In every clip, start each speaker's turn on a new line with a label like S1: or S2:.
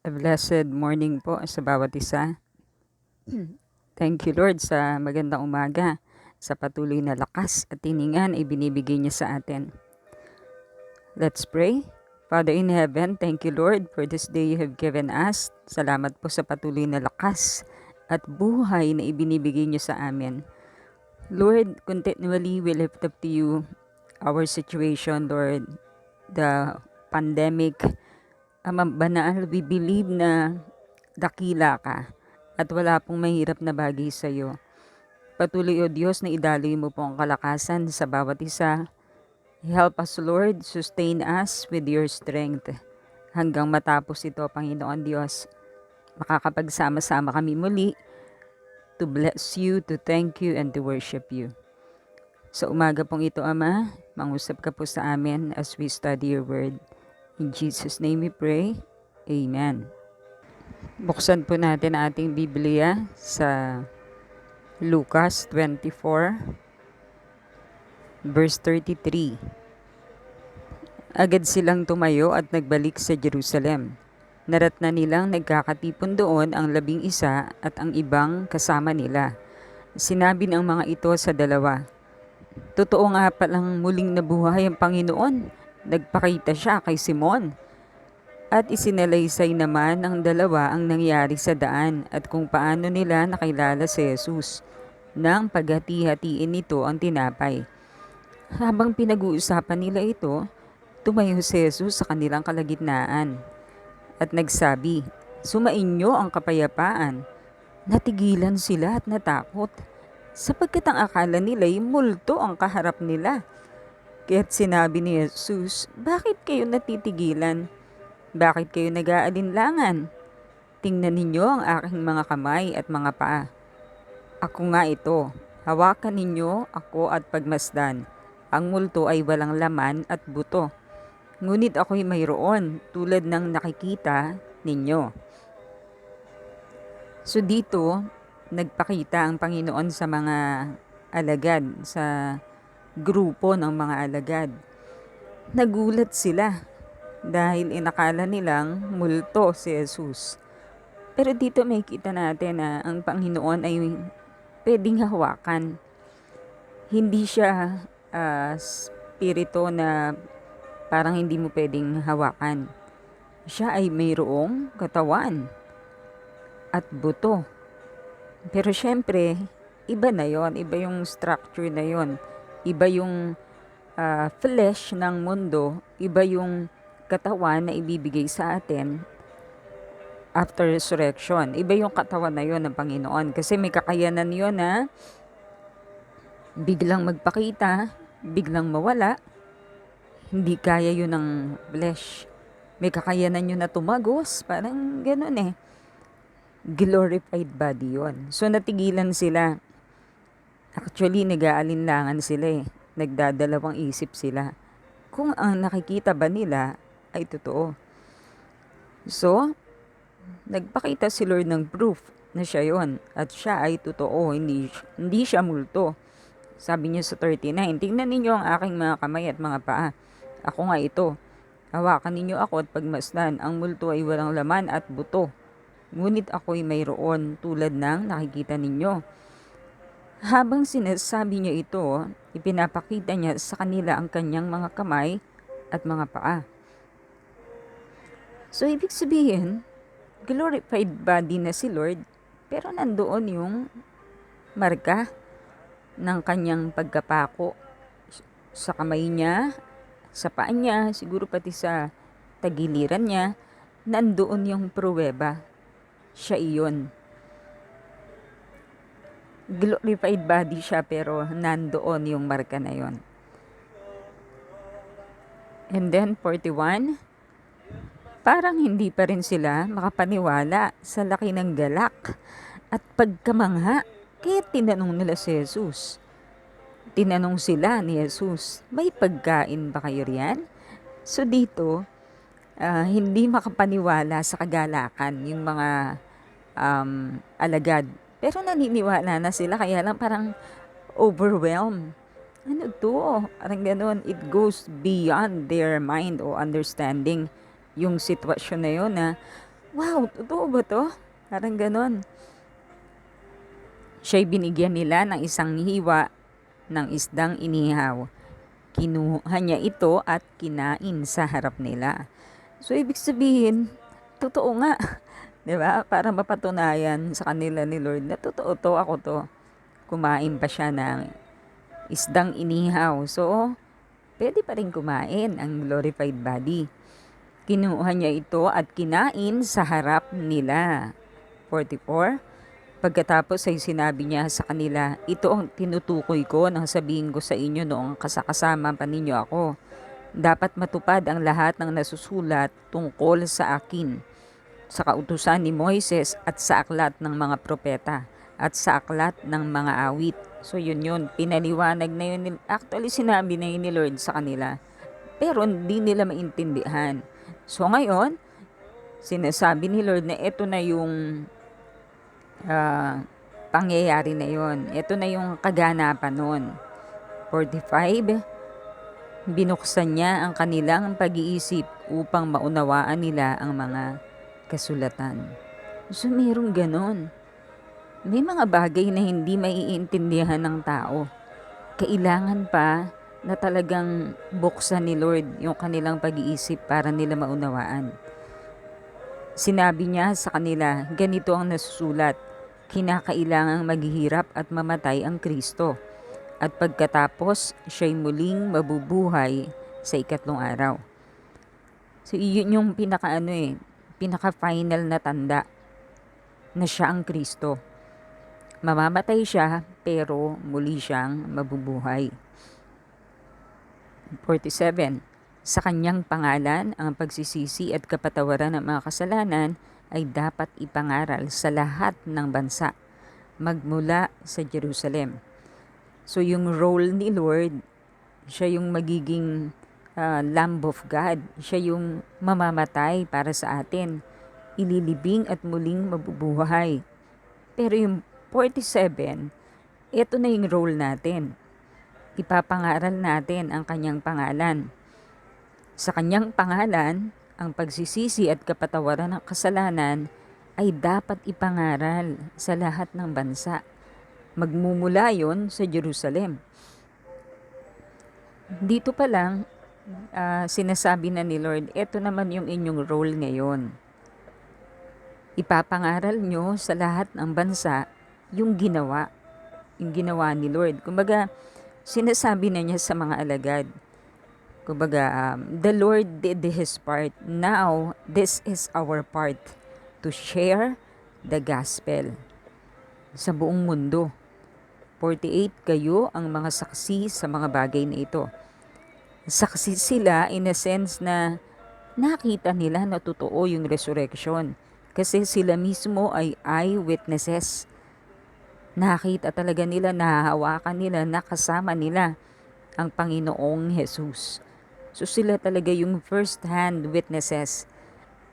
S1: A blessed morning po sa bawat isa. Thank you Lord sa magandang umaga, sa patuloy na lakas at tiningan ay binibigay niya sa atin. Let's pray. Father in heaven, thank you Lord for this day you have given us. Salamat po sa patuloy na lakas at buhay na ibinibigay niyo sa amin. Lord, continually we lift up to you our situation, Lord, the pandemic. Ama banal, we believe na dakila ka at wala pong mahirap na bagay sa iyo. Patuloy o Diyos na idaloy mo po ang kalakasan sa bawat isa. Help us Lord, sustain us with your strength. Hanggang matapos ito, Panginoon Diyos, makakapagsama-sama kami muli to bless you, to thank you, and to worship you. Sa umaga pong ito, Ama, mangusap ka po sa amin as we study your word. In Jesus' name we pray. Amen. Buksan po natin ang ating Biblia sa Lucas 24, verse 33. Agad silang tumayo at nagbalik sa Jerusalem. Naratna nilang nagkakatipon doon ang 11 at ang ibang kasama nila. Sinabi ng mga ito sa dalawa, "Totoo nga palang muling nabuhay ang Panginoon. Nagpakita siya kay Simon." At isinalaysay naman ng dalawa ang nangyari sa daan at kung paano nila nakilala si Jesus nang paghati-hatiin nito ang tinapay. Habang pinag-uusapan nila ito, tumayo si Jesus sa kanilang kalagitnaan at nagsabi, "Sumainyo ang kapayapaan." Natigilan sila at natakot sapagkat ang akala nila'y multo ang kaharap nila. Kaya't sinabi ni Jesus, "Bakit kayo natitigilan? Bakit kayo nag-aalinlangan? Tingnan ninyo ang aking mga kamay at mga paa. Ako nga ito. Hawakan ninyo ako at pagmasdan. Ang multo ay walang laman at buto. Ngunit ako'y mayroon tulad ng nakikita ninyo." So dito, nagpakita ang Panginoon sa mga alagad, sa grupo ng mga alagad. Nagulat sila dahil inakala nilang multo si Jesus. Pero dito may kita natin na ang Panginoon ay pwedeng hawakan. Hindi siya spirito na parang hindi mo pwedeng hawakan. Siya ay mayroong katawan at buto. Pero syempre, iba na yon, iba yung structure na yon, iba yung flesh ng mundo, iba yung katawan na ibibigay sa atin after resurrection. Iba yung katawan na yon ng Panginoon. Kasi may kakayanan yon na biglang magpakita, biglang mawala. Hindi kaya yun ng flesh. May kakayanan yun na tumagos. Parang ganun eh. Glorified body yon. So natigilan sila. Actually, nag-aalinlangan sila eh. Nagdadalawang isip sila. Kung ang nakikita ba nila ay totoo. So, nagpakita si Lord ng proof na siya yon at siya ay totoo, hindi siya multo. Sabi niya sa 39, "Tingnan ninyo ang aking mga kamay at mga paa. Ako nga ito. Hawakan ninyo ako at pagmasdan. Ang multo ay walang laman at buto. Ngunit ako'y mayroon tulad ng nakikita ninyo." Habang sinasabi niya ito, ipinapakita niya sa kanila ang kanyang mga kamay at mga paa. So, ibig sabihin, glorified body na si Lord, pero nandoon yung marka ng kanyang pagkapako sa kamay niya, sa paa niya, siguro pati sa tagiliran niya, nandoon yung pruweba. Siya iyon. Glorified body siya pero nandoon yung marka na yon. And then 41, parang hindi pa rin sila makapaniwala sa laki ng galak at pagkamangha. Kaya tinanong nila si Jesus. Tinanong sila ni Jesus, "May pagkain ba kayo riyan?" So dito, hindi makapaniwala sa kagalakan yung mga alagad. Pero naniniwala na sila, kaya lang parang overwhelmed. Ano to? Parang ganun. It goes beyond their mind o understanding yung sitwasyon na yun na wow, totoo ba to? Parang ganon. Siya'y binigyan nila ng isang hiwa ng isdang inihaw. Kinuha niya ito at kinain sa harap nila. So, ibig sabihin, totoo nga. 'Di ba? Para mapatunayan sa kanila ni Lord na totoo to, ako to. Kumain pa siya ng isdang inihaw. So, pwede pa rin kumain ang glorified body. Kinuha niya ito at kinain sa harap nila. 44. Pagkatapos ay sinabi niya sa kanila, ito ang tinutukoy ko nang sabihin ko sa inyo noong kasama pa ninyo ako. Dapat matupad ang lahat ng nasusulat tungkol sa akin, sa kautusan ni Moises at sa aklat ng mga propeta at sa aklat ng mga awit. So yun, pinaliwanag na yun. Actually, sinabi na yun ni Lord sa kanila. Pero hindi nila maintindihan. So ngayon, sinasabi ni Lord na ito na yung pangyayari na yon. Ito na yung kaganapan nun. 45, binuksan niya ang kanilang pag-iisip upang maunawaan nila ang mga kasulatan. So, mayroong ganon. May mga bagay na hindi maiintindihan ng tao. Kailangan pa na talagang buksan ni Lord yung kanilang pag-iisip para nila maunawaan. Sinabi niya sa kanila, ganito ang nasusulat, kinakailangang maghihirap at mamatay ang Kristo, at pagkatapos siya'y muling mabubuhay sa ikatlong araw. So, yun yung pinaka-final na tanda na siya ang Kristo. Mamamatay siya, pero muli siyang mabubuhay. 47. Sa kanyang pangalan, ang pagsisisi at kapatawaran ng mga kasalanan ay dapat ipangaral sa lahat ng bansa, magmula sa Jerusalem. So yung role ni Lord, siya yung magiging Lamb of God. Siya yung mamamatay para sa atin, ililibing at muling mabubuhay. Pero yung 47, ito na yung role natin. Ipapangaral natin ang kanyang pangalan. Sa kanyang pangalan, ang pagsisisi at kapatawaran ng kasalanan ay dapat ipangaral sa lahat ng bansa. Magmumula yon sa Jerusalem. Dito pa lang, sinasabi na ni Lord, ito naman yung inyong role ngayon. Ipapangaral nyo sa lahat ng bansa yung ginawa ni Lord. Kumbaga, sinasabi na niya sa mga alagad, kumbaga, the Lord did His part. Now, this is our part to share the gospel sa buong mundo. 48, kayo ang mga saksi sa mga bagay na ito. Saksi sila in a sense na nakita nila na totoo yung resurrection. Kasi sila mismo ay eyewitnesses. Nakita talaga nila, nahahawakan nila, nakasama nila ang Panginoong Jesus. So sila talaga yung first-hand witnesses.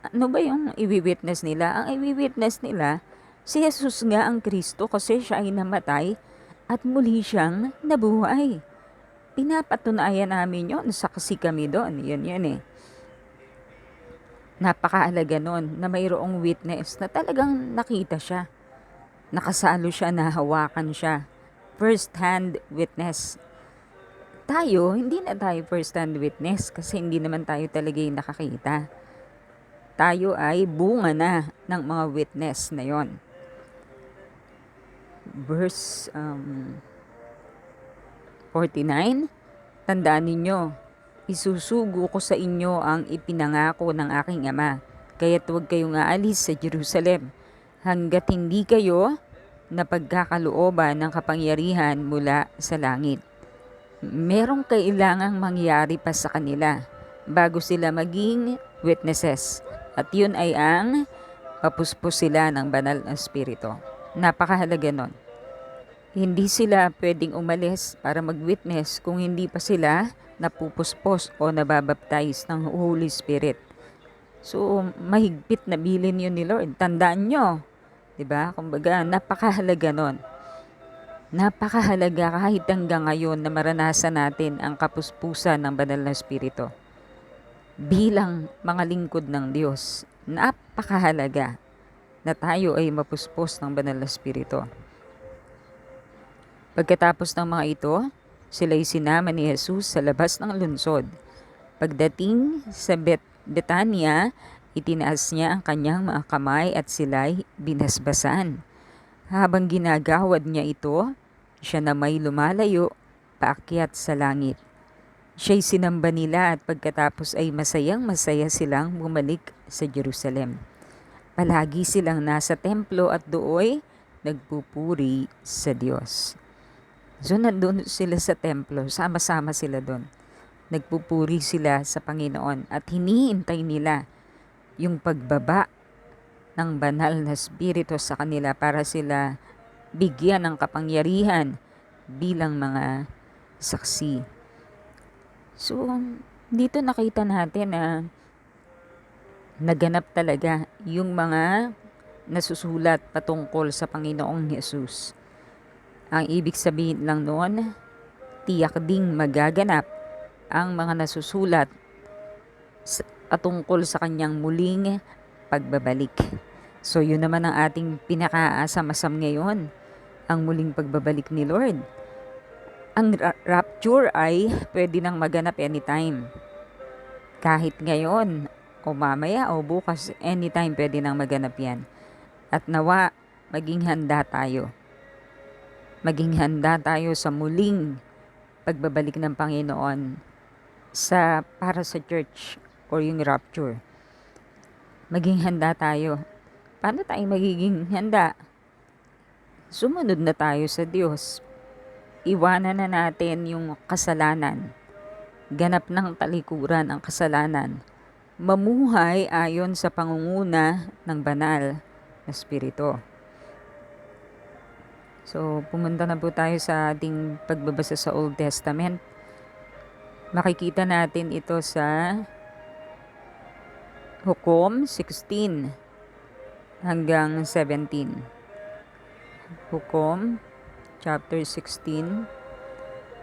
S1: Ano ba yung i-witness nila? Ang i-witness nila, si Jesus nga ang Kristo kasi siya ay namatay at muli siyang nabuhay. Pinapatunayan namin yon, saksi kami doon. Yun eh. Napakaalaga nun na mayroong witness na talagang nakita siya. Nakasalo siya, nahawakan siya. First-hand witness. Tayo, hindi na tayo first-hand witness kasi hindi naman tayo talaga yung nakakita. Tayo ay bunga na ng mga witness na yon. Verse 49, tandaan ninyo, isusugo ko sa inyo ang ipinangako ng aking Ama, kaya't huwag kayong aalis sa Jerusalem hanggat hindi kayo napagkakalooban ng kapangyarihan mula sa langit. Merong kailangang mangyari pa sa kanila bago sila maging witnesses. At yun ay ang papuspos sila ng banal na espiritu. Napakahalaga nun. Hindi sila pwedeng umalis para mag-witness kung hindi pa sila napupuspos o nababaptize ng Holy Spirit. So, mahigpit na bilin yun ni Lord. Tandaan nyo. Diba? Kumbaga, napakahalaga nun. Napakahalaga kahit hanggang ngayon na maranasan natin ang kapuspusan ng banal na espiritu. Bilang mga lingkod ng Diyos napakahalaga na tayo ay mapuspos ng banal na espiritu. Pagkatapos ng mga ito, sila'y sinama ni Jesus sa labas ng lungsod. Pagdating sa Betania, itinaas niya ang kanyang mga kamay at sila'y binasbasan. Habang ginagawad niya ito, siya na may lumalayo paakyat sa langit. Siya'y sinamba nila at pagkatapos ay masayang-masaya silang bumalik sa Jerusalem. Palagi silang nasa templo at dooy nagpupuri sa Diyos. So nandun sila sa templo, sama-sama sila doon. Nagpupuri sila sa Panginoon at hinihintay nila yung pagbaba ng banal na espiritu sa kanila para sila bigyan ng kapangyarihan bilang mga saksi. So, dito nakita natin na naganap talaga yung mga nasusulat patungkol sa Panginoong Jesus. Ang ibig sabihin lang noon, tiyak ding magaganap ang mga nasusulat patungkol sa kanyang muling pagbabalik. So yun naman ang ating pinakaasam-asam ngayon, ang muling pagbabalik ni Lord. Ang rapture ay pwede nang maganap anytime. Kahit ngayon, o mamaya, o bukas, anytime pwede nang maganap yan. At nawa, maging handa tayo. Maging handa tayo sa muling pagbabalik ng Panginoon para sa church or yung rapture. Maging handa tayo. Paano tayo magiging handa? Sumunod na tayo sa Diyos. Iwanan na natin yung kasalanan. Ganap ng talikuran ang kasalanan. Mamuhay ayon sa pangunguna ng banal na espiritu. So, pumunta na po tayo sa ating pagbabasa sa Old Testament. Makikita natin ito sa Hukom 16 hanggang 17. Hukom chapter 16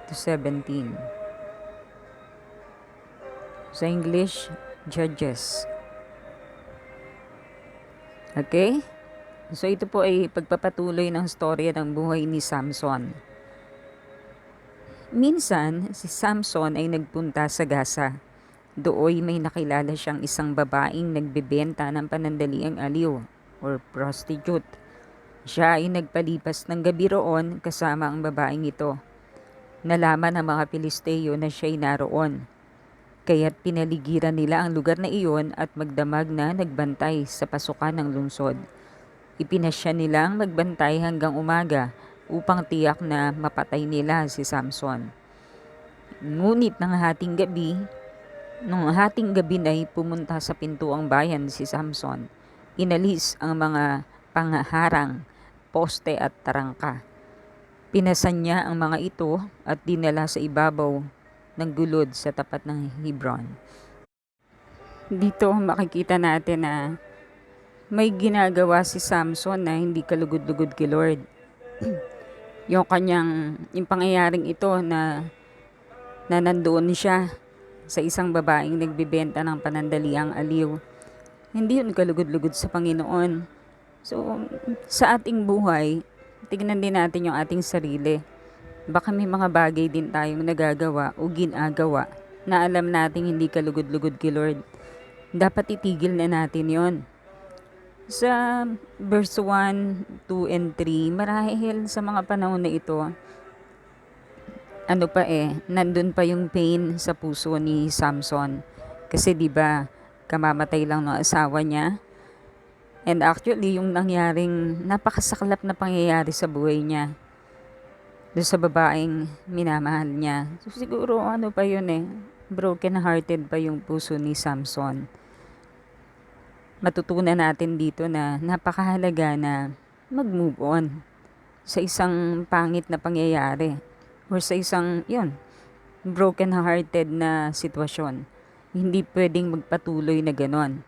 S1: to 17. Sa English, Judges. Okay? So ito po ay pagpapatuloy ng storya ng buhay ni Samson. Minsan, si Samson ay nagpunta sa Gaza. Dooy may nakilala siyang isang babaeng nagbebenta ng panandaliang aliw or prostitute. Siya ay nagpalipas ng gabi roon kasama ang babaeng ito. Nalaman ng mga Pilisteo na siya'y naroon. Kaya't pinaligiran nila ang lugar na iyon at magdamag na nagbantay sa pasukan ng lungsod. Ipinasya nilang magbantay hanggang umaga upang tiyak na mapatay nila si Samson. Ngunit nung hating gabi na pumunta sa pintuang bayan si Samson. Inalis ang mga pangharang, poste at tarangka. Pinasan niya ang mga ito at dinala sa ibabaw ng gulod sa tapat ng Hebron. Dito makikita natin na may ginagawa si Samson na hindi kalugod-lugod kay Lord. yung pangyayaring ito na nandoon siya sa isang babaeng nagbibenta ng panandaliang aliw. Hindi yun kalugod-lugod sa Panginoon. So, sa ating buhay, tignan din natin yung ating sarili. Baka may mga bagay din tayong nagagawa o ginagawa na alam nating hindi kalugod-lugod kay Lord. Dapat itigil na natin yon. Sa verse 1, 2, and 3, marahil sa mga panahon na ito, nandun pa yung pain sa puso ni Samson. Kasi 'di ba, kamamatay lang ng asawa niya. And actually, yung nangyaring napakasaklap na pangyayari sa buhay niya, doon sa babaeng minamahal niya. So siguro broken hearted pa yung puso ni Samson. Matutunan natin dito na napakahalaga na mag-move on sa isang pangit na pangyayari or sa isang broken hearted na sitwasyon. Hindi pwedeng magpatuloy na ganon.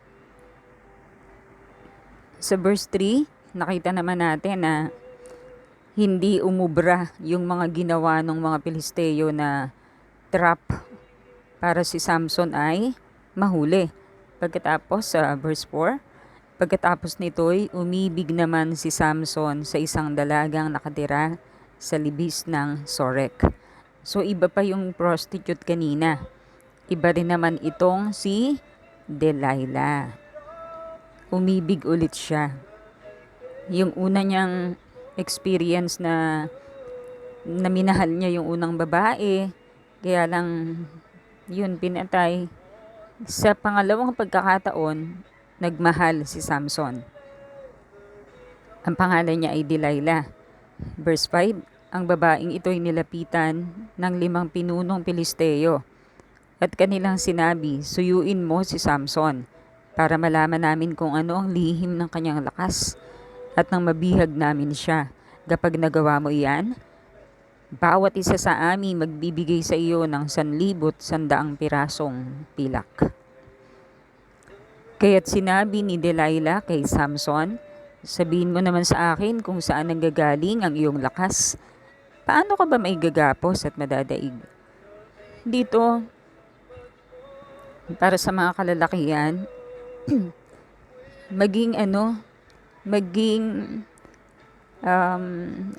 S1: Sa verse 3, nakita naman natin na hindi umubra yung mga ginawa ng mga Pilisteo na trap para si Samson ay mahuli. Pagkatapos sa verse 4, Pagkatapos nito'y umibig naman si Samson sa isang dalagang nakatira sa libis ng Sorek. So iba pa yung prostitute kanina. Iba rin naman itong si Delilah. Umibig ulit siya. Yung una niyang experience na naminahal niya yung unang babae, kaya lang yun pinatay. Sa pangalawang pagkakataon, nagmahal si Samson. Ang pangalan niya ay Delilah. Verse 5, ang babaeng ito ay nilapitan ng 5 pinunong Pilisteo at kanilang sinabi, suyuin mo si Samson para malaman namin kung ano ang lihim ng kanyang lakas at nang mabihag namin siya. Kapag nagawa mo iyan, bawat isa sa amin magbibigay sa iyo ng 1,100 pirasong pilak. Kaya't sinabi ni Delilah kay Samson, sabihin mo naman sa akin kung saan nanggagaling ang iyong lakas. Paano ka ba maigagapos at madadaig? Dito, para sa mga kalalakihan, maging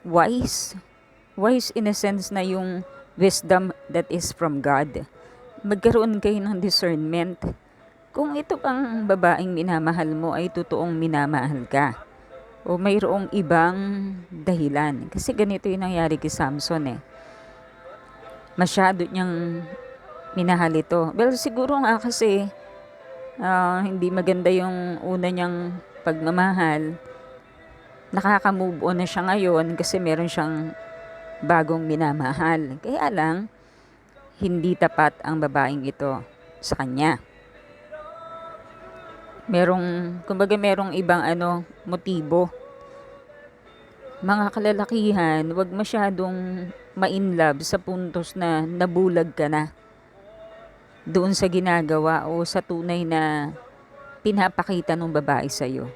S1: wise. Wise in a sense na yung wisdom that is from God. Magkaroon kayo ng discernment. Kung ito pang babaeng minamahal mo ay totoong minamahal ka, o mayroong ibang dahilan. Kasi ganito yung nangyari kay Samson eh. Masyado niyang minahal ito. Well, siguro nga kasi hindi maganda yung una niyang pagmamahal. Nakaka-move on na siya ngayon kasi meron siyang bagong minamahal. Kaya lang, hindi tapat ang babaeng ito sa kanya. Merong ibang motibo. Mga kalalakihan, wag masyadong ma-inlove sa puntos na nabulag ka na doon sa ginagawa o sa tunay na pinapakita ng babae sa'yo.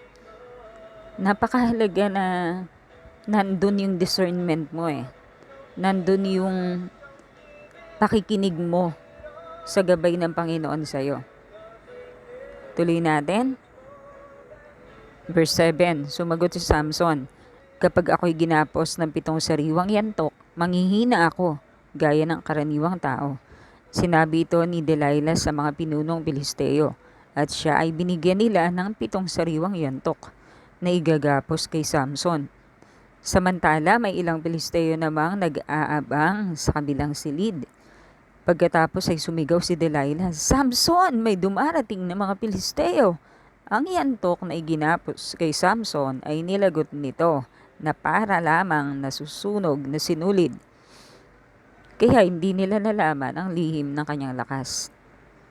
S1: Napakahalaga na nandun yung discernment mo eh. Nandun yung pakikinig mo sa gabay ng Panginoon sa'yo. Tuloy natin. Verse 7, sumagot si Samson, kapag ako'y ginapos ng 7 sariwang yantok, manghihina ako, gaya ng karaniwang tao. Sinabi ito ni Delilah sa mga pinunong Pilisteo, at siya ay binigyan nila ng 7 sariwang yantok na igagapos kay Samson. Samantala, may ilang Pilisteo namang nag-aabang sa kabilang silid. Pagkatapos ay sumigaw si Delilah, Samson, may dumarating na mga Pilisteo. Ang yantok na iginapos kay Samson ay nilagot nito na para lamang nasusunog na sinulid. Kaya hindi nila nalaman ang lihim ng kanyang lakas.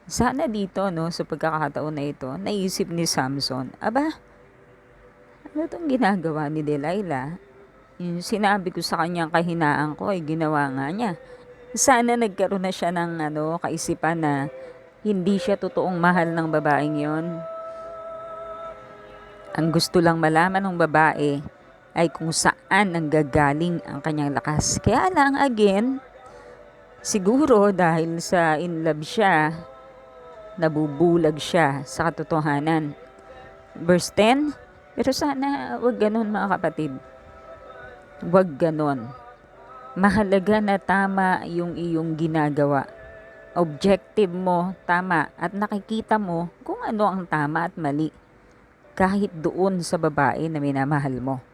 S1: Sana dito, sa pagkakataon na ito, naisip ni Samson, aba, ano itong ginagawa ni Delilah? Yung sinabi ko sa kanyang kahinaan ko ay ginawa nga niya. Sana nagkaroon na siya ng kaisipan na hindi siya totoong mahal ng babaeng yon. Ang gusto lang malaman ng babae ay kung saan nanggagaling ang kanyang lakas. Kaya lang again, siguro dahil sa in love siya, nabubulag siya sa katotohanan. Verse 10, pero sana wag ganon mga kapatid. Wag ganon. Mahalaga na tama yung iyong ginagawa. Objective mo, tama, at nakikita mo kung ano ang tama at mali. Kahit doon sa babae na minamahal mo.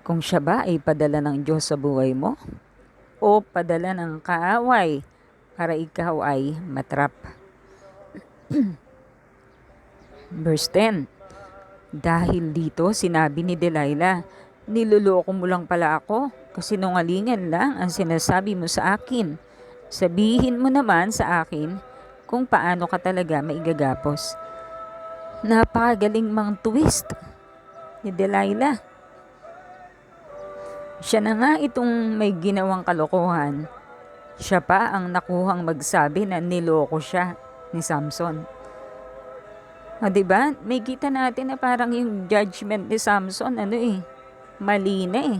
S1: Kung siya ba ay padala ng Diyos sa buhay mo? O padala ng kaaway para ikaw ay matrap? Verse 10. Dahil dito, sinabi ni Delilah, niloloko mo lang pala ako, kasinungalingan lang ang sinasabi mo sa akin. Sabihin mo naman sa akin kung paano ka talaga maigagapos. Napakagaling mang twist ni Delilah. Siya na nga itong may ginawang kalokohan. Siya pa ang nakuhang magsabi na niloko siya ni Samson. Diba? May kita natin na parang yung judgment ni Samson, mali na eh.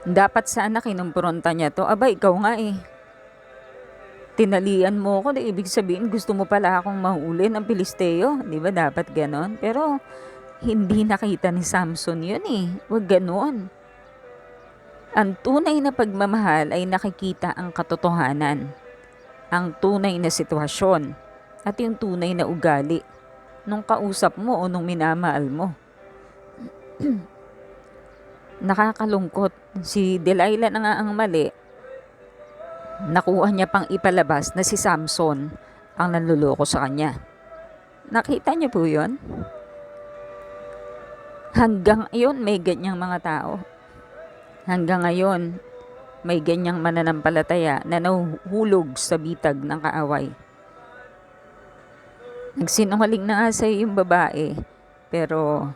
S1: Dapat sana kinumpronta niya to. Aba, ikaw nga eh. tinalian mo ko, di ibig sabihin gusto mo pala akong mahuli ng Pilisteo. Di ba dapat ganon? Pero hindi nakita ni Samson yun eh. Huwag ganon. Ang tunay na pagmamahal ay nakikita ang katotohanan, ang tunay na sitwasyon, at yung tunay na ugali nung kausap mo o nung minamahal mo. Nakakalungkot. Si Delilah na nga ang mali. Nakuha niya pang ipalabas na si Samson ang nanluloko sa kanya. Nakita niyo po yun? Hanggang ngayon may ganyang mga tao. Hanggang ngayon may ganyang mananampalataya na nahuhulog sa bitag ng kaaway. Nagsinungaling na nga sa'yo yung babae, pero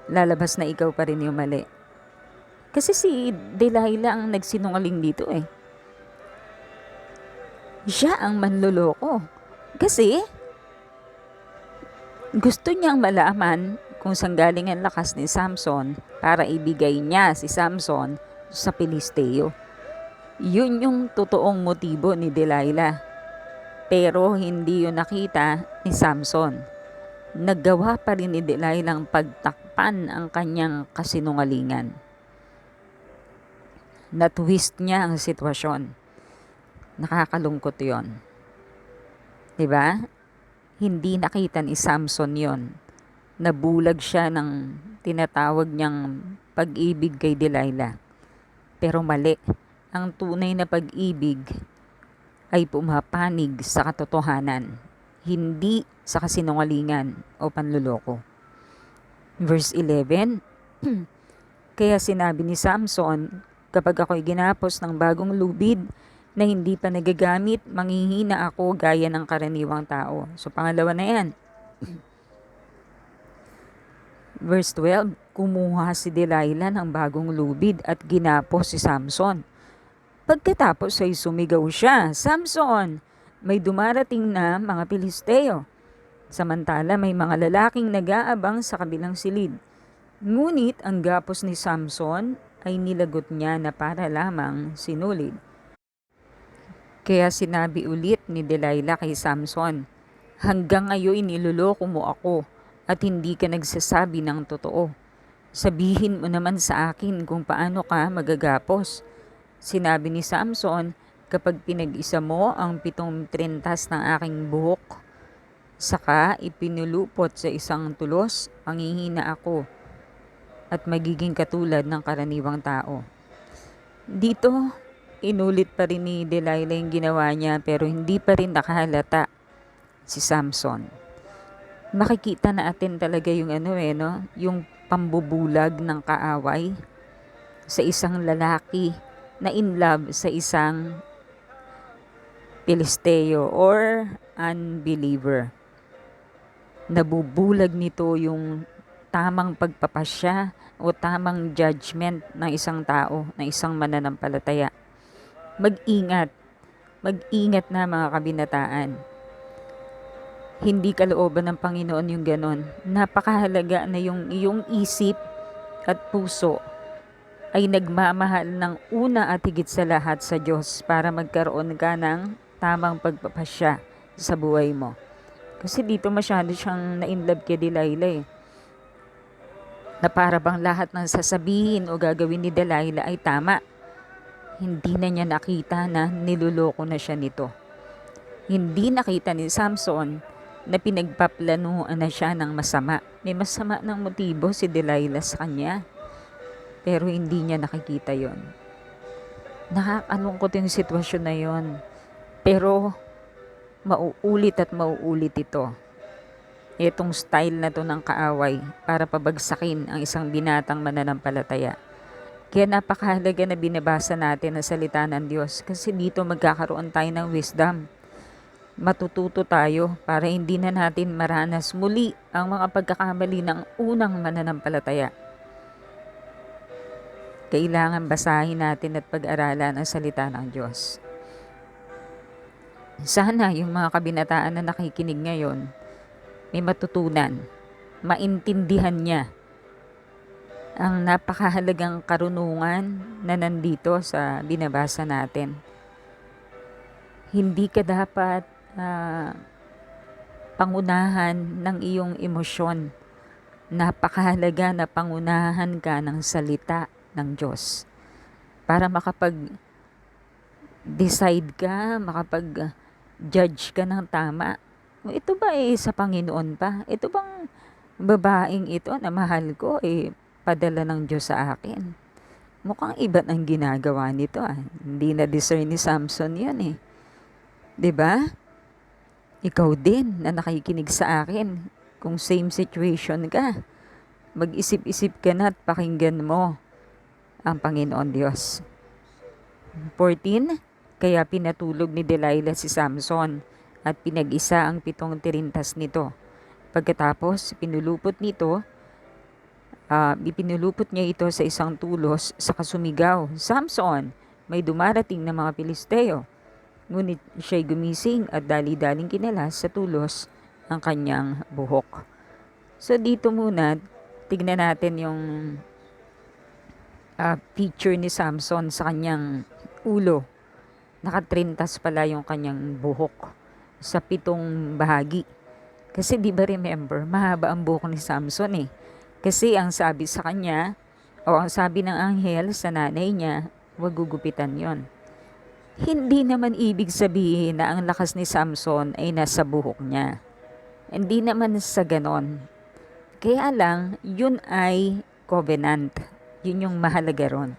S1: lalabas na ikaw pa rin yung mali. Kasi si Delilah ang nagsinungaling dito eh. Siya ang manloloko. Kasi gusto niyang malaman kung saan galing ang lakas ni Samson para ibigay niya si Samson sa Pilisteo. Yun yung totoong motibo ni Delilah. Pero hindi yun nakita ni Samson. Naggawa pa rin ni Delilah ang pagtakpan ang kanyang kasinungalingan. Na-twist niya ang sitwasyon. Nakakalungkot yon. Diba? Hindi nakita ni Samson yon. Nabulag siya ng tinatawag niyang pag-ibig kay Delilah. Pero mali. Ang tunay na pag-ibig ay pumapanig sa katotohanan, hindi sa kasinungalingan o panluloko. Verse 11, kaya sinabi ni Samson, kapag ako'y ginapos ng bagong lubid na hindi pa nagagamit, manghihina ako gaya ng karaniwang tao. So pangalawa na yan. Verse 12, kumuha si Delilah ng bagong lubid at ginapos si Samson. Pagkatapos ay sumigaw siya, Samson, may dumarating na mga Pilisteo. Samantala may mga lalaking nag-aabang sa kabilang silid. Ngunit ang gapos ni Samson ay nilagot niya na para lamang sinulid. Kaya sinabi ulit ni Delilah kay Samson, hanggang ngayon niloloko mo ako at hindi ka nagsasabi ng totoo. Sabihin mo naman sa akin kung paano ka magagapos. Sinabi ni Samson, kapag pinag-isa mo ang 7 trintas ng aking buhok, saka ipinulupot sa isang tulos, manghihina ako at magiging katulad ng karaniwang tao. Dito, inulit pa rin ni Delilah yung ginawa niya pero hindi pa rin nakahalata si Samson. Makikita natin talaga yung yung pambubulag ng kaaway sa isang lalaki na in love sa isang Pilisteo or unbeliever. Nabubulag nito yung tamang pagpapasya o tamang judgment ng isang tao, ng isang mananampalataya. Mag-ingat. Mag-ingat na mga kabinataan. Hindi kalooban ng Panginoon yung ganon. Napakahalaga na yung iyong isip at puso ay nagmamahal ng una at higit sa lahat sa Diyos para magkaroon ka ng tamang pagpapasya sa buhay mo. Kasi dito masyado siyang na-inlove kay Delilah eh. Na para bang lahat ng sasabihin o gagawin ni Delilah ay tama. Hindi na niya nakita na niluloko na siya nito. Hindi nakita ni Samson na pinagpaplanuhan na siya ng masama. May masama ng motibo si Delilah sa kanya. Pero hindi niya nakikita yon. Nakakalungkot yung sitwasyon na yon. Pero mauulit at mauulit ito. Itong style na to ng kaaway para pabagsakin ang isang binatang mananampalataya. Kaya napakahalaga na binabasa natin ang salita ng Diyos kasi dito magkakaroon tayo ng wisdom. Matututo tayo para hindi na natin maranas muli ang mga pagkakamali ng unang mananampalataya. Kailangan basahin natin at pag-aralan ang salita ng Diyos. Sana yung mga kabinataan na nakikinig ngayon, may matutunan, maintindihan niya ang napakahalagang karunungan na nandito sa binabasa natin. Hindi ka dapat ah, pangunahan ng iyong emosyon. Napakahalaga na pangunahan ka ng salita ng Diyos para makapag-decide ka, makapag-judge ka ng tama. Ito ba sa Panginoon pa? Ito bang babaeng ito na mahal ko padala ng Diyos sa akin? Mukhang iba ang ginagawa nito. Hindi na discern ni Samson yun 'Di ba? Ikaw din na nakikinig sa akin, kung same situation ka, mag-isip-isip ka na at pakinggan mo ang Panginoon Diyos. 14, kaya pinatulog ni Delilah si Samson at pinag-isa ang 7 tirintas nito. Pagkatapos, ipinulupot niya ito sa isang tulos sa kasumigaw, "Samson, may dumarating na mga Pilisteo." Ngunit siya'y gumising at dali-daling kinalas sa tulos ang kanyang buhok. So dito muna, tignan natin yung picture ni Samson sa kanyang ulo. Nakatrintas pala yung kanyang buhok sa 7 bahagi. Kasi di ba remember, mahaba ang buhok ni Samson Kasi ang sabi sa kanya, o ang sabi ng anghel sa nanay niya, huwag gugupitan yon. Hindi naman ibig sabihin na ang lakas ni Samson ay nasa buhok niya. Hindi naman sa ganon. Kaya lang, yun ay covenant. Yun yung mahalaga ron.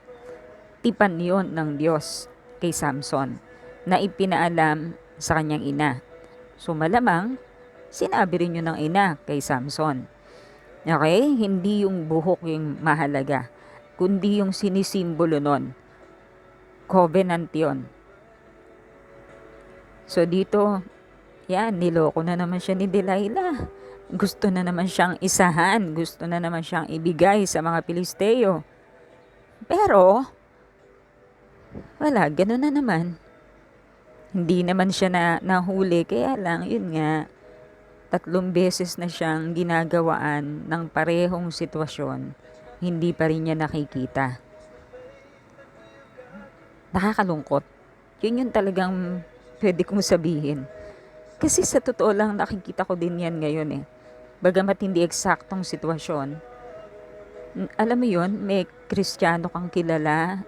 S1: Tipan yun ng Diyos kay Samson na ipinaalam sa kanyang ina. So malamang, sinabi rin yun ng ina kay Samson. Okay? Hindi yung buhok yung mahalaga, kundi yung sinisimbolo nun. Covenant yun. So dito, niloko na naman siya ni Delilah. Gusto na naman siyang isahan, gusto na naman siyang ibigay sa mga Pilisteo. Pero, wala, gano'n na naman. Hindi naman siya nahuli, kaya lang, yun nga, 3 beses na siyang ginagawaan ng parehong sitwasyon, hindi pa rin niya nakikita. Nakakalungkot. Yun yung talagang pwede kong sabihin. Kasi sa totoo lang, nakikita ko din yan ngayon Bagamat hindi eksaktong sitwasyon. Alam mo yun, may Kristiyano kang kilala,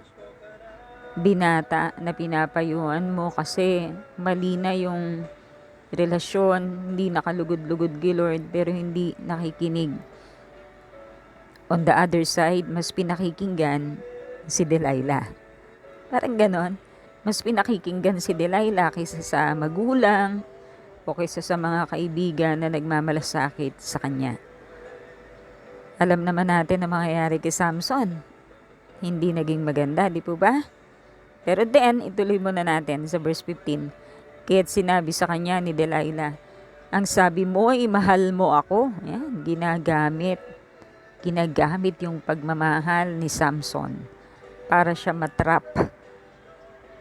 S1: binata na pinapayuhan mo kasi mali na yung relasyon, hindi nakalugod-lugod kay Lord pero hindi nakikinig. On the other side, mas pinakikinggan si Delilah. Parang ganon. Mas pinakikinggan si Delilah kaysa sa magulang o kaysa sa mga kaibigan na nagmamalasakit sa kanya. Alam naman natin ang mangyayari kay Samson. Hindi naging maganda, di po ba? Pero then, ituloy muna natin sa verse 15. Kaya't sinabi sa kanya ni Delilah, ang sabi mo ay mahal mo ako. Yan, ginagamit yung pagmamahal ni Samson para siya matrap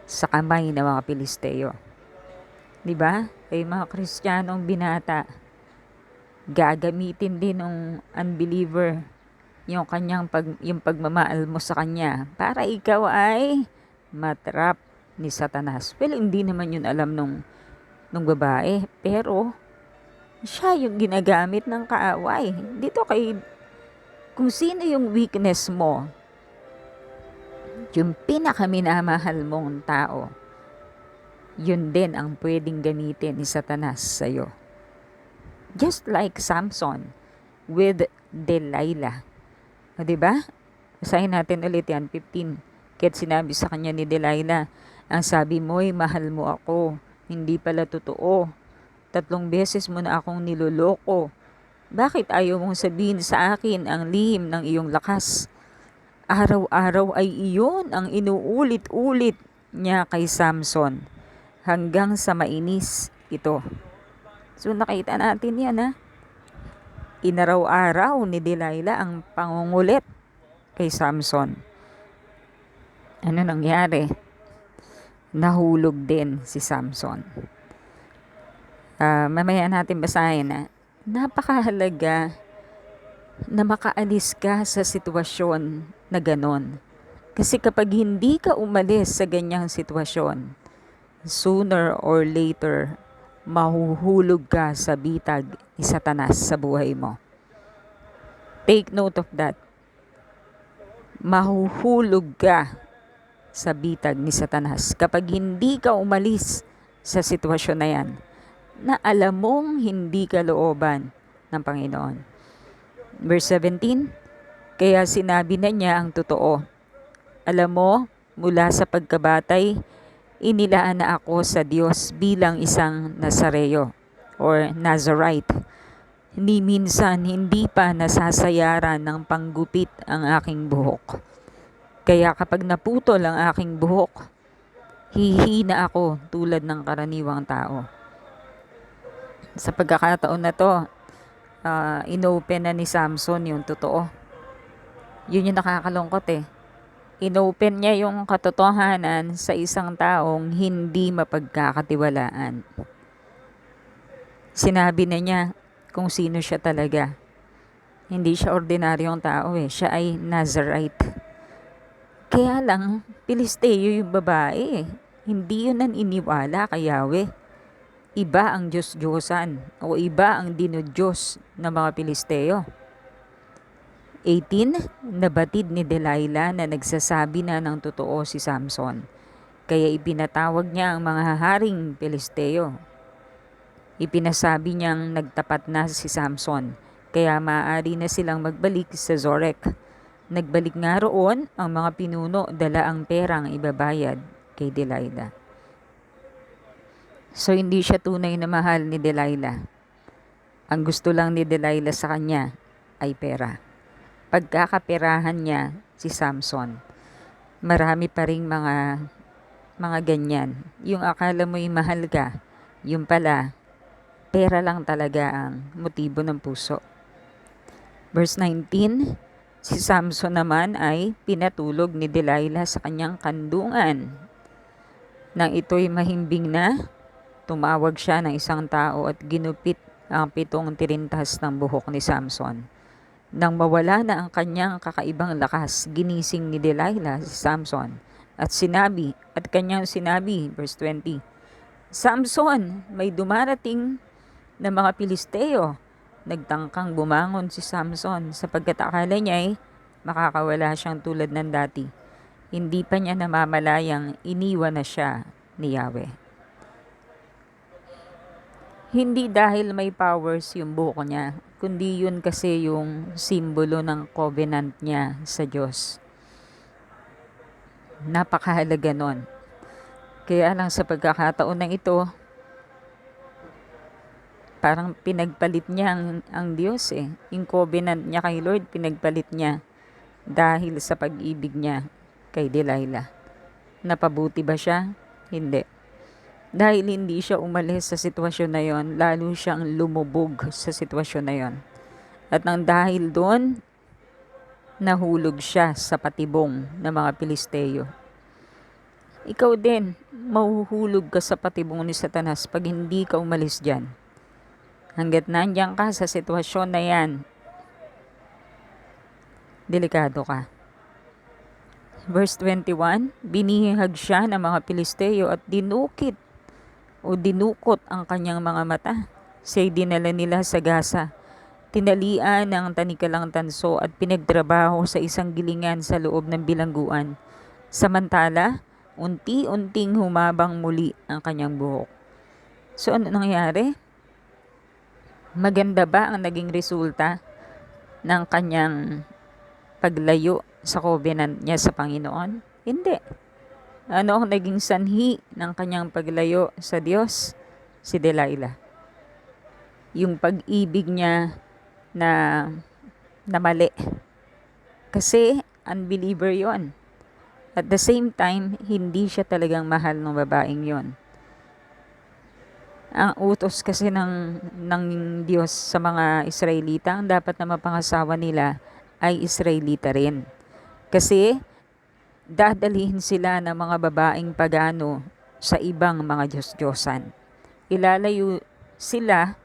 S1: sa kamay ng mga Pilisteo. Diba? Ay mga Kristiyanong binata, gagamitin din ng unbeliever yung yung pagmamahal mo sa kanya para ikaw ay matrap ni Satanas. Well, hindi naman yun alam nung babae, pero siya yung ginagamit ng kaaway. Kung sino yung weakness mo, yung pinakaminamahal mong tao, yun din ang pwedeng gamitin ni Satanas sa'yo. Just like Samson with Delilah. O diba? Basahin natin ulit yan, 15. Kaya't sinabi sa kanya ni Delilah, ang sabi mo'y mahal mo ako. Hindi pala totoo. 3 beses mo na akong niloloko. Bakit ayaw mong sabihin sa akin ang lihim ng iyong lakas? Araw-araw ay iyon ang inuulit-ulit niya kay Samson hanggang sa mainis ito. So nakita natin yan Inaraw-araw ni Delilah ang pangungulit kay Samson. Ano nangyari? Nahulog din si Samson. Mamaya natin basahin napakahalaga na makaalis ka sa sitwasyon na ganon. Kasi kapag hindi ka umalis sa ganyang sitwasyon, sooner or later, mahuhulog ka sa bitag ni Satanas sa buhay mo. Take note of that. Mahuhulog ka sa bitag ni Satanas kapag hindi ka umalis sa sitwasyon na yan, na alam mong hindi ka looban ng Panginoon. Verse 17, kaya sinabi na niya ang totoo. Alam mo, mula sa pagkabatay, inilaan na ako sa Diyos bilang isang Nazareo or Nazarite. Ni minsan hindi pa nasasayaran ng panggupit ang aking buhok. Kaya kapag naputol ang aking buhok, hihina ako tulad ng karaniwang tao. Sa pagkakataon na to, inopen na ni Samson yung totoo. Yun yung nakakalungkot eh. Inopen niya yung katotohanan sa isang taong hindi mapagkakatiwalaan. Sinabi na niya kung sino siya talaga. Hindi siya ordinaryong tao eh. Siya ay Nazarite. Kaya lang, Pilisteo yung babae eh. Hindi yun ang iniwala kay Yahweh. Iba ang Diyos-Diyosan o iba ang dinudiyos ng mga Pilisteo. 18, nabatid ni Delilah na nagsasabi na ng totoo si Samson. Kaya ipinatawag niya ang mga haring Pilisteo. Ipinasabi niyang nagtapat na si Samson, kaya maaari na silang magbalik sa Zorek. Nagbalik nga roon ang mga pinuno, dala ang perang ibabayad kay Delilah. So hindi siya tunay na mahal ni Delilah. Ang gusto lang ni Delilah sa kanya ay pera. Pagkakaperahan niya si Samson, marami pa ring mga ganyan. Yung akala mo'y mahal ka, yung pala, pera lang talaga ang motibo ng puso. Verse 19, si Samson naman ay pinatulog ni Delilah sa kanyang kandungan. Nang ito'y mahimbing na, tumawag siya ng isang tao at ginupit ang 7 tirintas ng buhok ni Samson. Nang mawala na ang kanyang kakaibang lakas, ginising ni Delilah si Samson at kanyang sinabi, verse 20, Samson, may dumarating na mga Pilisteo. Nagtangkang bumangon si Samson sapagkat akala niya ay makakawala siyang tulad ng dati. Hindi pa niya namamalayang iniwan na siya ni Yahweh. Hindi dahil may powers yung buhok niya, kundi yun kasi yung simbolo ng covenant niya sa Diyos. Napakahalaga nun. Kaya lang sa pagkakataon na ito, parang pinagpalit niya ang Diyos eh. Yung covenant niya kay Lord, pinagpalit niya dahil sa pag-ibig niya kay Delilah. Napabuti ba siya? Hindi. Dahil hindi siya umalis sa sitwasyon na yon, lalo siyang lumubog sa sitwasyon na yon. At nang dahil doon, nahulog siya sa patibong ng mga Pilisteo. Ikaw din, mahuhulog ka sa patibong ni Satanas pag hindi ka umalis dyan. Hanggat nandiyan ka sa sitwasyon na yan, delikado ka. Verse 21, binihag siya ng mga Pilisteo at dinukot ang kanyang mga mata. Siya'y dinala nila sa Gaza. Tinalian ng tanikalang tanso at pinagtrabaho sa isang gilingan sa loob ng bilangguan. Samantala, unti-unting humabang muli ang kanyang buhok. So ano nangyari? Maganda ba ang naging resulta ng kanyang paglayo sa covenant niya sa Panginoon? Hindi. Ano ang naging sanhi ng kanyang paglayo sa Diyos? Si Delilah. Yung pag-ibig niya na mali. Kasi unbeliever yon. At the same time, hindi siya talagang mahal ng babaeng yon. Ang utos kasi ng Diyos sa mga Israelita, ang dapat na mapangasawa nila ay Israelita rin. Kasi dadalhin sila ng mga babaeng pagano sa ibang mga Diyos-Diyosan. Ilalayo sila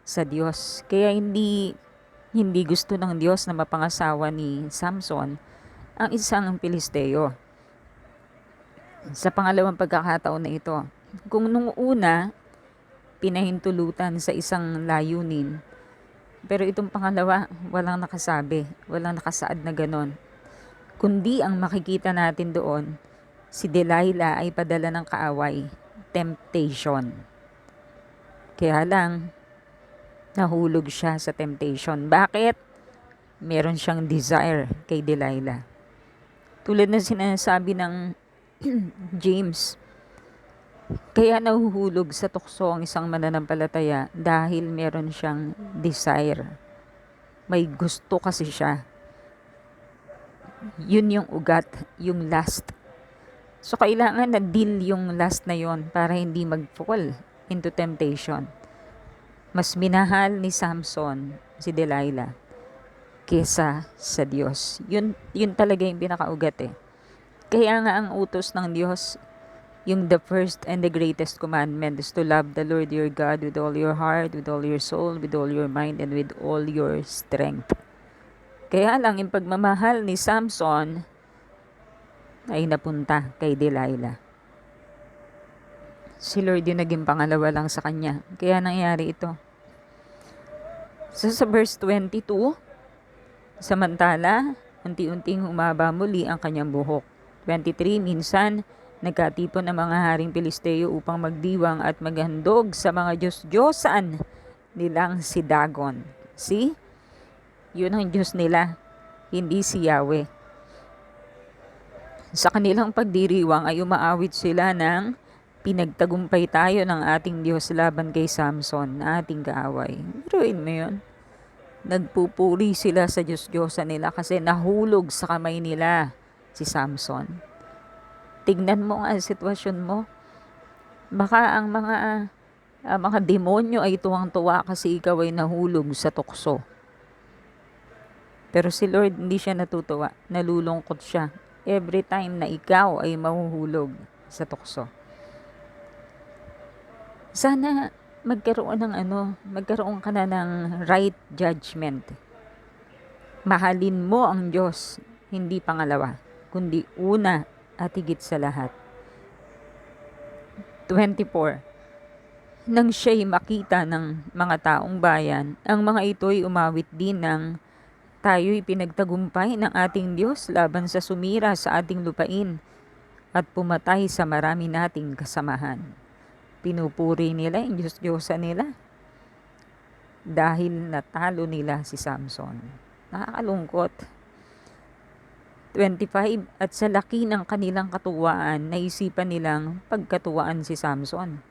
S1: sa Diyos. Kaya hindi gusto ng Diyos na mapangasawa ni Samson ang isang Pilisteo. Sa pangalawang pagkakataon na ito, Kung nung una, pinahintulutan sa isang layunin, pero itong pangalawa, walang nakasabi, walang nakasaad na ganon. Kundi ang makikita natin doon, si Delilah ay padala ng kaaway, temptation. Kaya lang, nahulog siya sa temptation. Bakit? Meron siyang desire kay Delilah. Tulad na sinasabi ng James, kaya nahuhulog sa tukso ang isang mananampalataya dahil meron siyang desire. May gusto kasi siya. Yun yung ugat, yung lust. So, kailangan na deal yung lust na yon para hindi mag-fall into temptation. Mas minahal ni Samson si Delilah kesa sa Diyos. Yun talaga yung pinakaugat eh. Kaya nga ang utos ng Diyos, yung the first and the greatest commandment is to love the Lord your God with all your heart, with all your soul, with all your mind, and with all your strength. Kaya lang yung pagmamahal ni Samson ay napunta kay Delilah. Si Lord yung naging pangalawa lang sa kanya. Kaya nangyari ito. So sa verse 22, samantala, unti-unting humaba muli ang kanyang buhok. 23, minsan, nagkatipon ang mga haring Pilisteo upang magdiwang at maghandog sa mga Diyos-Diyosan nilang si Dagon. See? Yun ang Diyos nila, hindi si Yahweh. Sa kanilang pagdiriwang ay umaawit sila ng pinagtagumpay tayo ng ating Diyos laban kay Samson na ating kaaway. Biruin mo yun. Nagpupuri sila sa Diyos-Diyosan nila kasi nahulog sa kamay nila si Samson. Tignan mo nga ang sitwasyon mo. Baka ang mga demonyo ay tuwang-tuwa kasi ikaw ay nahulog sa tukso. Pero si Lord hindi siya natutuwa. Nalulungkot siya every time na ikaw ay mahuhulog sa tukso. Sana magkaroon ka na ng right judgment. Mahalin mo ang Diyos, hindi pangalawa, kundi una at higit sa lahat. 24. Nang siya'y makita ng mga taong bayan, ang mga ito'y umawit din ng tayo'y pinagtagumpay ng ating Diyos laban sa sumira sa ating lupain at pumatay sa marami nating kasamahan. Pinupuri nila yung Diyos-Diyosa nila dahil natalo nila si Samson. Nakakalungkot. 25. At sa laki ng kanilang katuwaan, naisipan nilang pagkatuwaan si Samson.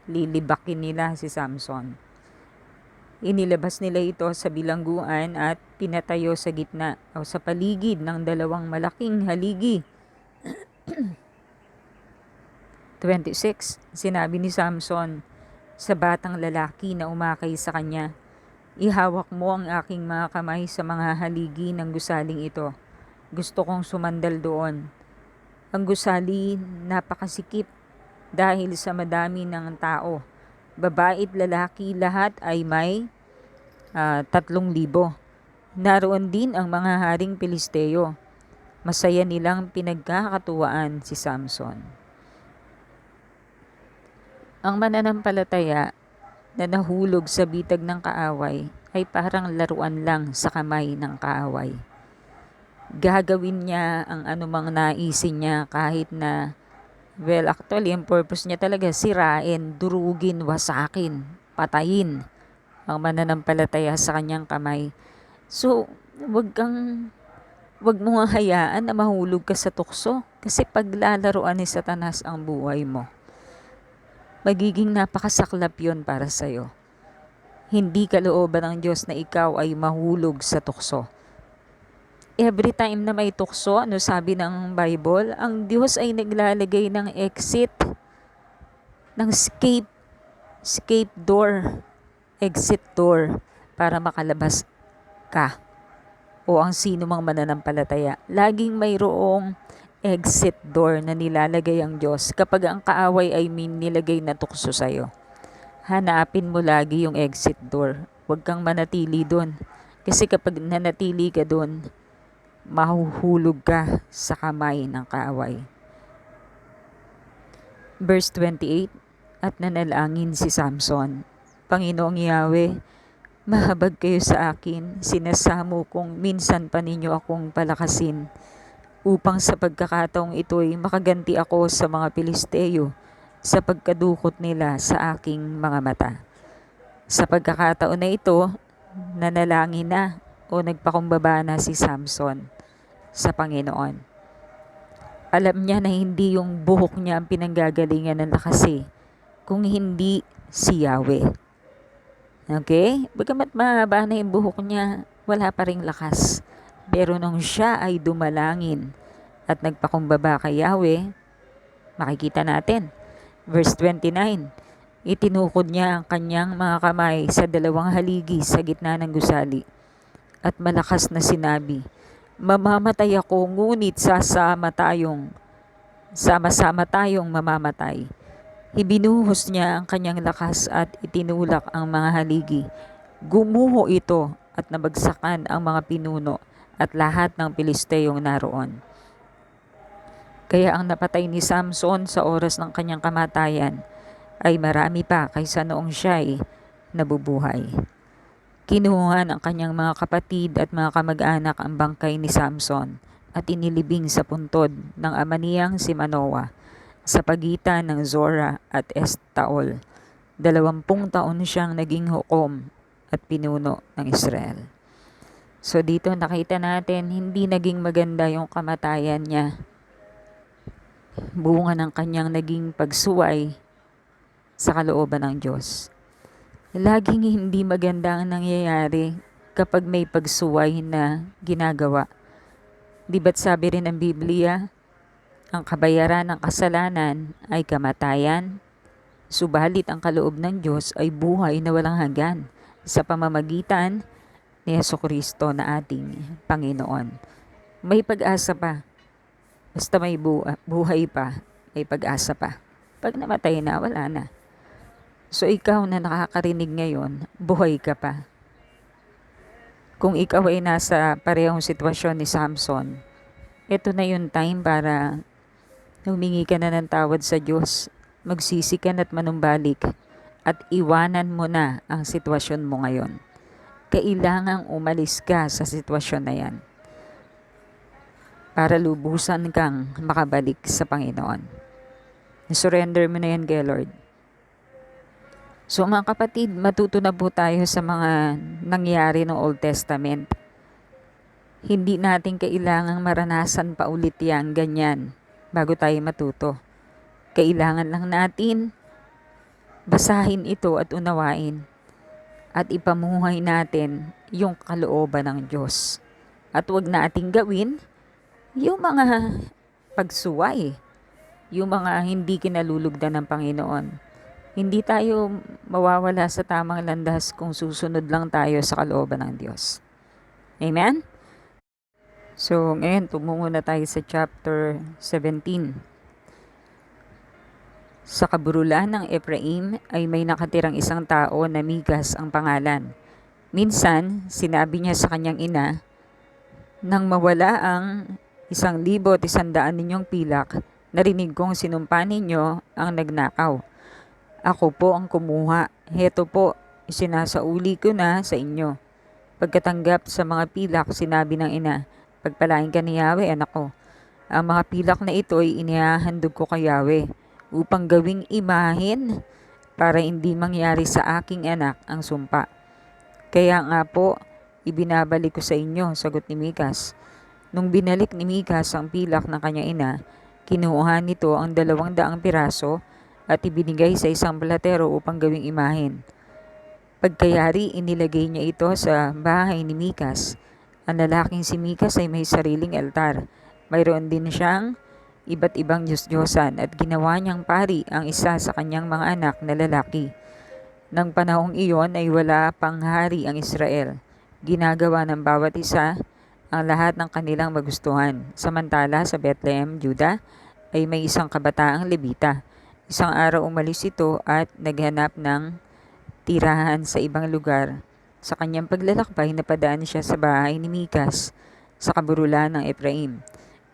S1: Lilibakin nila si Samson. Inilabas nila ito sa bilangguan at pinatayo sa gitna o sa paligid ng dalawang malaking haligi. 26. Sinabi ni Samson sa batang lalaki na umakay sa kanya, ihawak mo ang aking mga kamay sa mga haligi ng gusaling ito. Gusto kong sumandal doon. Ang gusali napakasikip dahil sa madami ng tao. Babae at lalaki lahat ay may 3,000. Naroon din ang mga haring Pilisteo. Masaya nilang pinagkakatuwaan si Samson. Ang mananampalataya na nahulog sa bitag ng kaaway ay parang laruan lang sa kamay ng kaaway. Gagawin niya ang anumang naisin niya kahit na, well, actually, ang purpose niya talaga sirain, durugin, wasakin, patayin ang mananampalataya sa kanyang kamay. So, wag mo nga hayaan na mahulog ka sa tukso kasi paglalaruan ni Satanas ang buhay mo, magiging napakasaklap yun para sa'yo. Hindi kalooban ng Diyos na ikaw ay mahulog sa tukso. Every time na may tukso, ano sabi ng Bible? Ang Diyos ay naglalagay ng exit, ng escape door, exit door para makalabas ka o ang sino mang mananampalataya. Laging mayroong exit door na nilalagay ang Diyos kapag ang kaaway ay nilagay na tukso sa'yo. Hanapin mo lagi yung exit door. Huwag kang manatili doon. Kasi kapag nanatili ka doon, mahuhulog ka sa kamay ng kaaway. Verse 28, at nanalangin si Samson, Panginoong Yahweh, mahabag kayo sa akin, sinasamo kong minsan pa ninyo akong palakasin, upang sa pagkakataong ito'y makaganti ako sa mga Pilisteo sa pagkadukot nila sa aking mga mata. Sa pagkakataon na ito, nanalangin na o nagpakumbaba na si Samson sa Panginoon. Alam niya na hindi yung buhok niya ang pinanggagalingan ng lakas kung hindi si Yahweh. Okay? Bagamat mahaba na yung buhok niya, wala pa ring lakas. Pero nung siya ay dumalangin at nagpakumbaba kay Yahweh, makikita natin. Verse 29, itinukod niya ang kanyang mga kamay sa dalawang haligi sa gitna ng gusali at malakas na sinabi, mamamatay ako, ngunit sama-sama tayong mamamatay. Ibinuhos niya ang kanyang lakas at itinulak ang mga haligi. Gumuho ito at nabagsakan ang mga pinuno at lahat ng Pilisteyong naroon. Kaya ang napatay ni Samson sa oras ng kanyang kamatayan ay marami pa kaysa noong siya'y nabubuhay. Kinuha ng kanyang mga kapatid at mga kamag-anak ang bangkay ni Samson at inilibing sa puntod ng ama niyang si Manoah sa pagitan ng Zorah at Estaol. 20 taon siyang naging hukom at pinuno ng Israel. So dito nakita natin hindi naging maganda yung kamatayan niya. Bunga ng kanyang naging pagsuway sa kalooban ng Diyos. Laging hindi maganda ang nangyayari kapag may pagsuway na ginagawa. Di ba't sabi rin ng Biblia, ang kabayaran ng kasalanan ay kamatayan, subalit ang kaloob ng Diyos ay buhay na walang hanggan sa pamamagitan ni Jesucristo na ating Panginoon. May pag-asa pa. Basta may buhay pa, may pag-asa pa. Pag namatay na, wala na. So ikaw na nakakarinig ngayon, buhay ka pa. Kung ikaw ay nasa parehong sitwasyon ni Samson, ito na yung time para humingi ka na ng tawad sa Diyos, magsisi ka at manumbalik, at iwanan mo na ang sitwasyon mo ngayon. Kailangang umalis ka sa sitwasyon na yan para lubusan kang makabalik sa Panginoon. Surrender mo na yan kay Lord. So mga kapatid, matuto na po tayo sa mga nangyari ng Old Testament. Hindi natin kailangang maranasan pa ulit yan, ganyan, bago tayo matuto. Kailangan lang natin basahin ito at unawain at ipamuhay natin yung kalooban ng Diyos. At huwag nating gawin yung mga pagsuway, yung mga hindi kinalulugdan ng Panginoon. Hindi tayo mawawala sa tamang landas kung susunod lang tayo sa kalooban ng Diyos. Amen? So, ngayon, tumungo na tayo sa chapter 17. Sa kaburulan ng Ephraim ay may nakatirang isang tao na Mikas ang pangalan. Minsan, sinabi niya sa kanyang ina, nang mawala ang 1,100 ninyong pilak, narinig kong sinumpa ninyo ang nagnakaw. Ako po ang kumuha. Heto po, isinasauli ko na sa inyo. Pagkatanggap sa mga pilak, sinabi ng ina, pagpalain ka ni Yahweh, anak ko. Ang mga pilak na ito ay inihahandog ko kay Yahweh upang gawing imahin para hindi mangyari sa aking anak ang sumpa. Kaya nga po, ibinabalik ko sa inyo, sagot ni Mikas. Nung binalik ni Mikas ang pilak ng kanya ina, kinuha nito ang 200 piraso at ibinigay sa isang platero upang gawing imahin. Pagkayari, inilagay niya ito sa bahay ni Mikas. Ang lalaking si Mikas ay may sariling altar. Mayroon din siyang iba't ibang Diyos-Diyosan at ginawa niyang pari ang isa sa kanyang mga anak na lalaki. Nang panahong iyon ay wala pang hari ang Israel. Ginagawa ng bawat isa ang lahat ng kanilang magustuhan. Samantala sa Bethlehem, Juda, ay may isang kabataang Levita. Isang araw umalis ito at naghanap ng tirahan sa ibang lugar. Sa kanyang paglalakbay, napadaan siya sa bahay ni Mikas sa kaburulan ng Ephraim.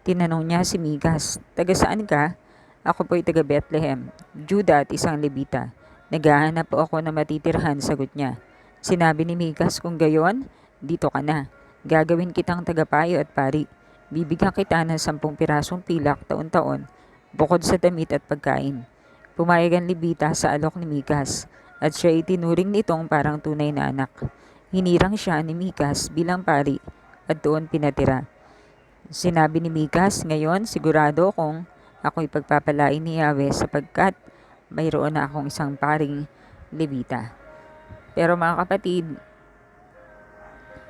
S1: Tinanong niya si Mikas, taga saan ka? Ako po'y taga Bethlehem, Juda at isang Levita. Naghahanap po ako na matitirhan, sagot niya. Sinabi ni Mikas, kung gayon, dito ka na. Gagawin kitang tagapayo at pari. Bibigyan kita ng 10 pirasong pilak taon-taon, bukod sa damit at pagkain. Pumayag ang Levita sa alok ni Mikas, at siya itinuring nitong parang tunay na anak. Hinirang siya ni Mikas bilang pari, at doon pinatira. Sinabi ni Mikas, ngayon sigurado kong ako'y pagpapalain ni Yahweh sapagkat mayroon na akong isang paring Levita. Pero mga kapatid,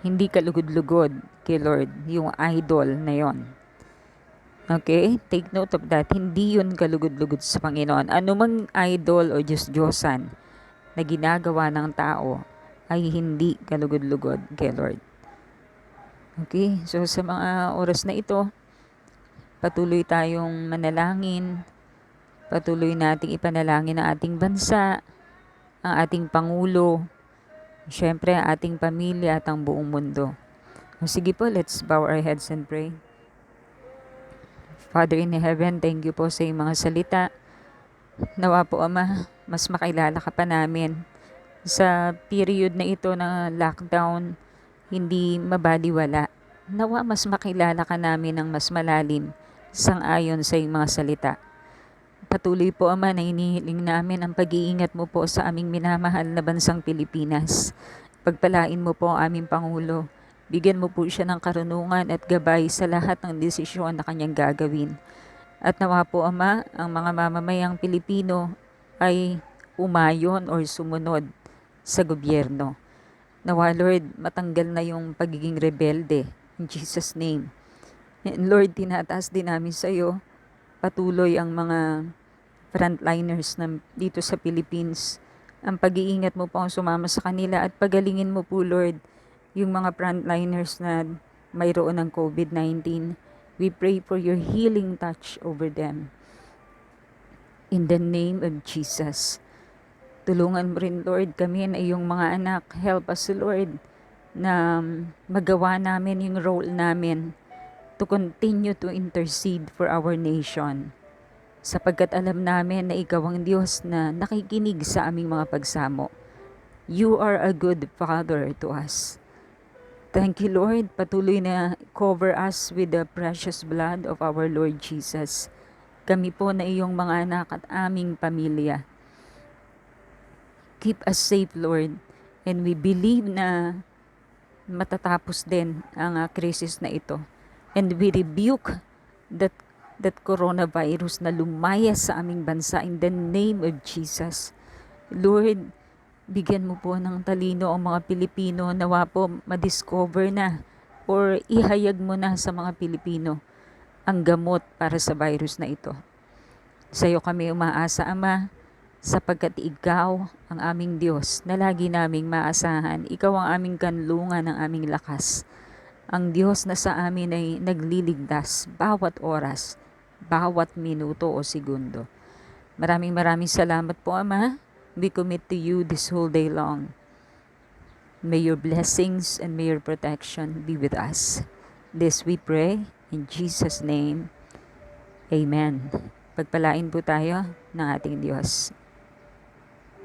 S1: hindi kalugod-lugod kay Lord yung idol na yon. Okay? Take note of that. Hindi yun kalugod-lugod sa Panginoon. Anumang idol o Diyos-Diyosan na ginagawa ng tao ay hindi kalugod-lugod kay Lord. Okay? So sa mga oras na ito, patuloy tayong manalangin. Patuloy nating ipanalangin ang ating bansa, ang ating Pangulo, syempre ang ating pamilya at ang buong mundo. Sige po, let's bow our heads and pray. Father in heaven, thank you po sa iyong mga salita. Nawa po, Ama, mas makilala ka pa namin. Sa period na ito na lockdown, hindi mabaliwala. Nawa mas makilala ka namin ng mas malalim sang-ayon sa iyong mga salita. Patuloy po, Ama, na inihiling namin ang pag-iingat mo po sa aming minamahal na bansang Pilipinas. Pagpalain mo po ang aming Pangulo. Bigyan mo po siya ng karunungan at gabay sa lahat ng desisyon na kanyang gagawin. At nawa po, Ama, ang mga mamamayang Pilipino ay umayon or sumunod sa gobyerno. Nawa, Lord, matanggal na yung pagiging rebelde. In Jesus' name. And Lord, tinataas din namin sa iyo patuloy ang mga frontliners dito sa Philippines. Ang pag-iingat mo po ang sumama sa kanila at pagalingin mo po, Lord, yung mga frontliners na mayroon ng COVID-19. We pray for your healing touch over them. In the name of Jesus. Tulungan mo rin, Lord, kami na iyong mga anak. Help us, Lord, na magawa namin yung role namin to continue to intercede for our nation. Sapagkat alam namin na ikaw ang Diyos na nakikinig sa aming mga pagsamo. You are a good Father to us. Thank you, Lord. Patuloy na cover us with the precious blood of our Lord Jesus. Kami po na iyong mga anak at aming pamilya. Keep us safe, Lord. And we believe na matatapos din ang krisis na ito. And we rebuke that coronavirus na lumayas sa aming bansa in the name of Jesus. Lord, bigyan mo po ng talino ang mga Pilipino, nawa po madiscover na or ihayag mo na sa mga Pilipino ang gamot para sa virus na ito. Sa iyo kami umaasa, Ama, sapagkat ikaw ang aming Diyos na lagi naming maasahan. Ikaw ang aming kanlungan, ang aming lakas. Ang Diyos na sa amin ay nagliligtas bawat oras, bawat minuto o segundo. Maraming salamat po, Ama. We commit to you this whole day long. May your blessings and may your protection be with us. This we pray in Jesus' name. Amen. Pagpalain po tayo ng ating Diyos.